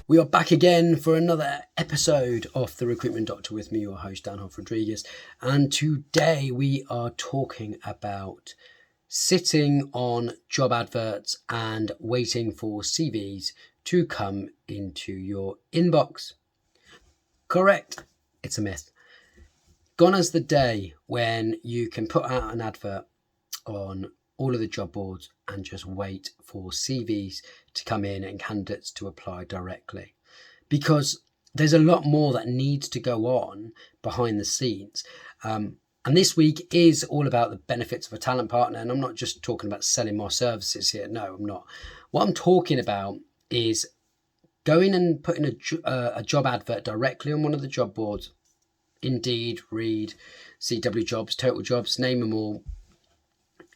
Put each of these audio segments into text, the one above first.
We are back again for another episode of The Recruitment Doctor with me, your host, Dan Rodriguez. And today we are talking about sitting on job adverts and waiting for CVs to come into your inbox. Correct. It's a myth. Gone is the day when you can put out an advert on all of the job boards and just wait for CVs to come in and candidates to apply directly, because there's a lot more that needs to go on behind the scenes. And this week is all about the benefits of a talent partner. And I'm not just talking about selling more services here. No, I'm not. What I'm talking about is going and putting a job advert directly on one of the job boards. Indeed, Reed, CW Jobs, Total Jobs, name them all.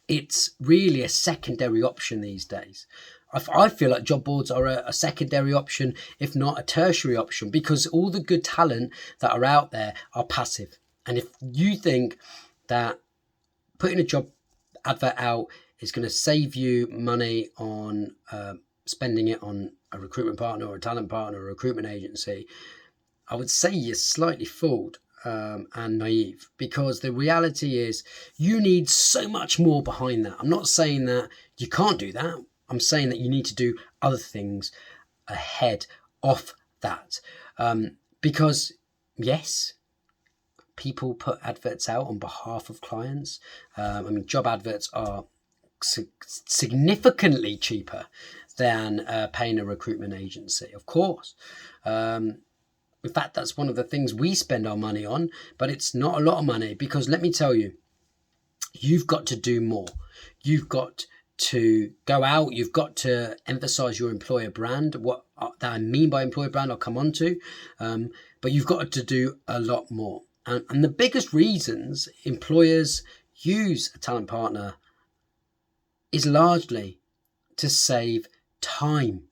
It's really a secondary option these days. I feel like job boards are a secondary option, if not a tertiary option, because all the good talent that are out there are passive. And if you think that putting a job advert out is going to save you money on spending it on a recruitment partner or a talent partner or a recruitment agency, I would say you're slightly fooled. And naive, because the reality is you need so much more behind that. I'm not saying that you can't do that. I'm saying that you need to do other things ahead of that. Because yes, people put adverts out on behalf of clients. Job adverts are significantly cheaper than paying a recruitment agency, of course. In fact, that's one of the things we spend our money on, but it's not a lot of money, because let me tell you, you've got to do more. You've got to go out. You've got to emphasize your employer brand. What that I mean by employer brand, I'll come on to. But you've got to do a lot more. And the biggest reasons employers use a talent partner is largely to save time.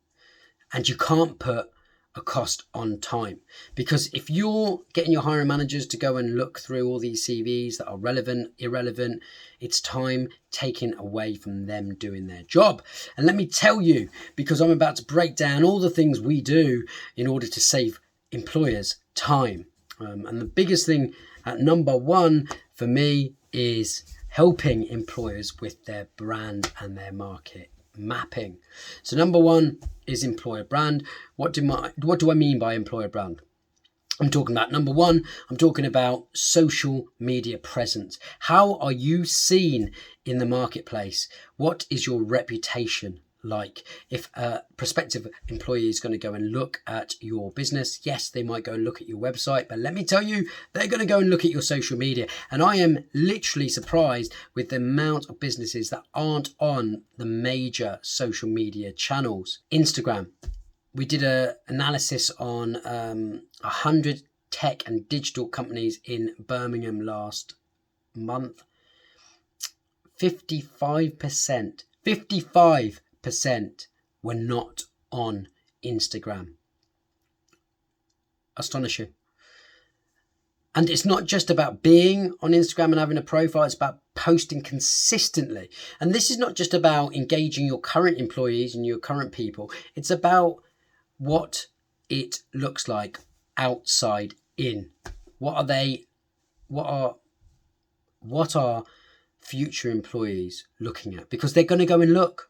And you can't put a cost on time, because if you're getting your hiring managers to go and look through all these CVs that are relevant, irrelevant, it's time taken away from them doing their job. And let me tell you, because I'm about to break down all the things we do in order to save employers time. And the biggest thing at number one for me is helping employers with their brand and their market mapping. So number one is employer brand. What do I mean by employer brand? I'm talking about number one, I'm talking about social media presence. How are you seen in the marketplace? What is your reputation like? If a prospective employee is going to go and look at your business, yes, they might go and look at your website, but let me tell you, they're going to go and look at your social media. And I am literally surprised with the amount of businesses that aren't on the major social media channels. Instagram. We did an analysis on 100 tech and digital companies in Birmingham last month. 55% were not on Instagram. Astonishing. And it's not just about being on Instagram and having a profile, it's about posting consistently. And this is not just about engaging your current employees and your current people. It's about what it looks like outside in. What are future employees looking at? Because they're going to go and look.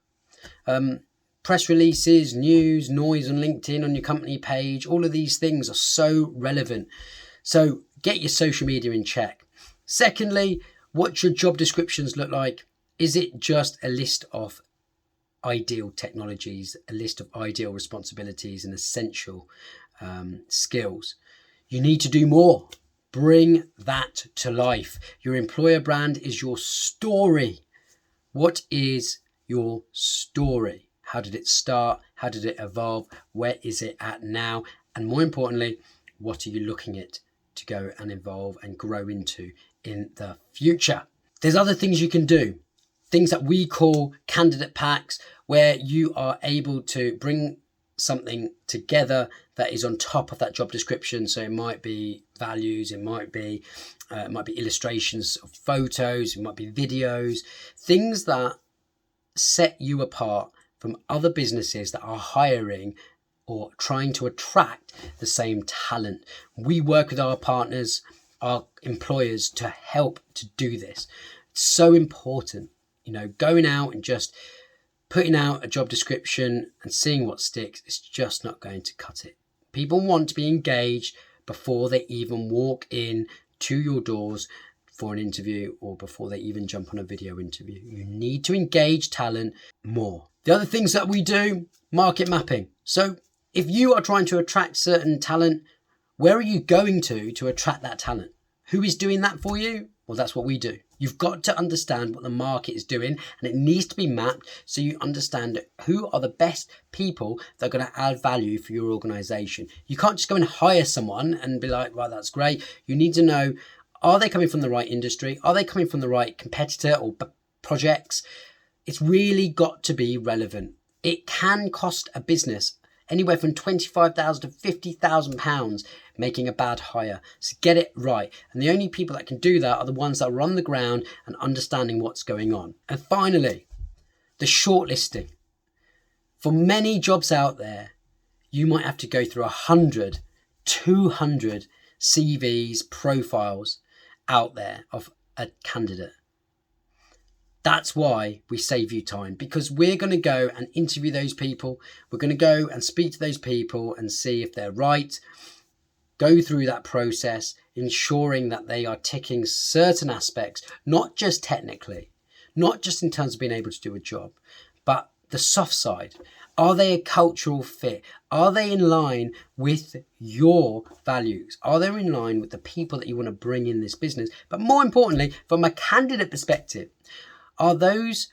Press releases, news, noise on LinkedIn, on your company page, all of these things are so relevant. So get your social media in check. Secondly, what your job descriptions look like. Is it just a list of ideal technologies, a list of ideal responsibilities and essential skills? You need to do more. Bring that to life. Your employer brand is your story. What is your story? How did it start? How did it evolve? Where is it at now? And more importantly, what are you looking at to go and evolve and grow into in the future? There's other things you can do. Things that we call candidate packs, where you are able to bring something together that is on top of that job description. So it might be values, it might be illustrations of photos, it might be videos, things that set you apart from other businesses that are hiring or trying to attract the same talent. We work with our partners, our employers, to help to do this. It's so important, going out and just putting out a job description and seeing what sticks is just not going to cut it. People want to be engaged before they even walk in to your doors for an interview or before they even jump on a video interview. You need to engage talent more. The other things that we do, market mapping. So if you are trying to attract certain talent, where are you going to attract that talent? Who is doing that for you? Well, that's what we do. You've got to understand what the market is doing, and it needs to be mapped so you understand who are the best people that are going to add value for your organization. You can't just go and hire someone and be like, well, that's great. You need to know, are they coming from the right industry? Are they coming from the right competitor or projects? It's really got to be relevant. It can cost a business anywhere from £25,000 to £50,000 making a bad hire. So get it right. And the only people that can do that are the ones that are on the ground and understanding what's going on. And finally, the shortlisting. For many jobs out there, you might have to go through 100, 200 CVs, profiles out there of a candidate. That's why we save you time, because we're going to go and interview those people. We're going to go and speak to those people and see if they're right. Go through that process, ensuring that they are ticking certain aspects, not just technically, not just in terms of being able to do a job, but the soft side. Are they a cultural fit? Are they in line with your values? Are they in line with the people that you want to bring in this business? But more importantly, from a candidate perspective, are those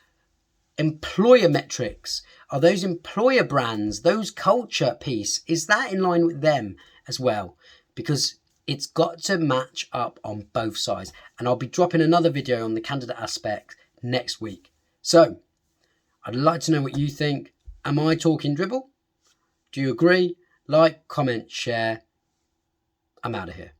employer metrics, are those employer brands, those culture piece, is that in line with them as well? Because it's got to match up on both sides. And I'll be dropping another video on the candidate aspect next week. So I'd like to know what you think. Am I talking dribble? Do you agree? Like, comment, share. I'm out of here.